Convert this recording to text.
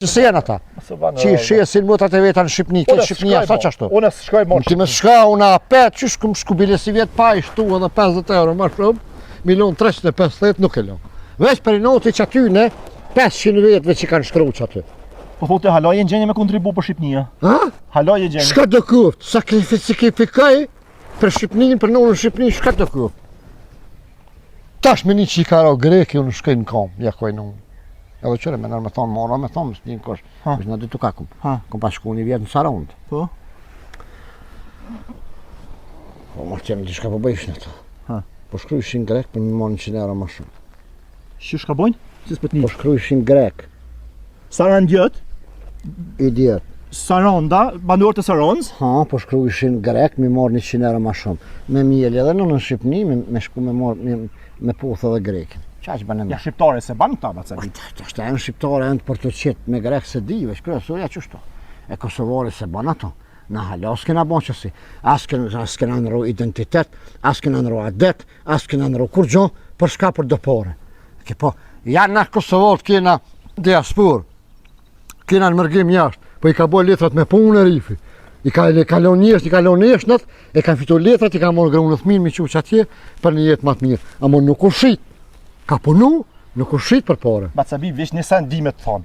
Se janë ata? Që shesin motrat e veta në Shqipni, këtë Shqipnia, sa qashtu? Unë s'shkoj më Ti me shka, unë a 5, që shkum shkubile si vjetë pa i shtu edhe 50 euro ma shumë, 1.350.000 nuk e lo. Veç për i noti që atyne, 500 vetëve që kanë shkru që aty. Po thotë haloje në gjenje me kontribu për Shqipnia. Ha? Haloje gjenje. Shka do kuft, sakrifikaj për Shqipnin, për në Shqipni, shka do kuft. Tash me një që i karo greki, unë shkoj në kam, jakoj në unë. Edhe qëre me nërë me thonë, mora me thonë, së një kosh, është në dy të kakum. Kom pa shku një vjetë në Sarond. Po? Po ma qenë të shka po bëjsh në to. Po shkrujshin grek për më morë 100 euro ma shumë. Që shka bojnë? Si s'pët një? Po shkrujshin grek. Sarandjët? I djetë. Saranda, banuar të Sarons? Ha, po shkrujshin grek, mi morë 100 euro ma shumë. Me mjeli edhe në Shqipni, me shku me morë, me puthë edhe grekin. Qa që banë e me? Ja shqiptare se banë këta, bacabi? Ashtë e në shqiptare e në për të qitë me grek se di, veç kërësoja qështu. E Kosovari se banë ato. Në hala, as kena banë qësi. As kena nëro identitet, as kena nëro adet, as kena nëro kur gjo, për shka për dëpore. Po, janë në Kosovarët kena diaspor, kena në mërgim jashtë, po i ka boj letrat me punë e rifi. I ka lon njeshnat, e ka fitu letrat, i ka morë grunët mirë, mi që atje, për një jetë matë mirë. Amo nuk u shqit. Ka punu, nuk u shqit për pare. Bacabi, vesh një sen dimet të thonë.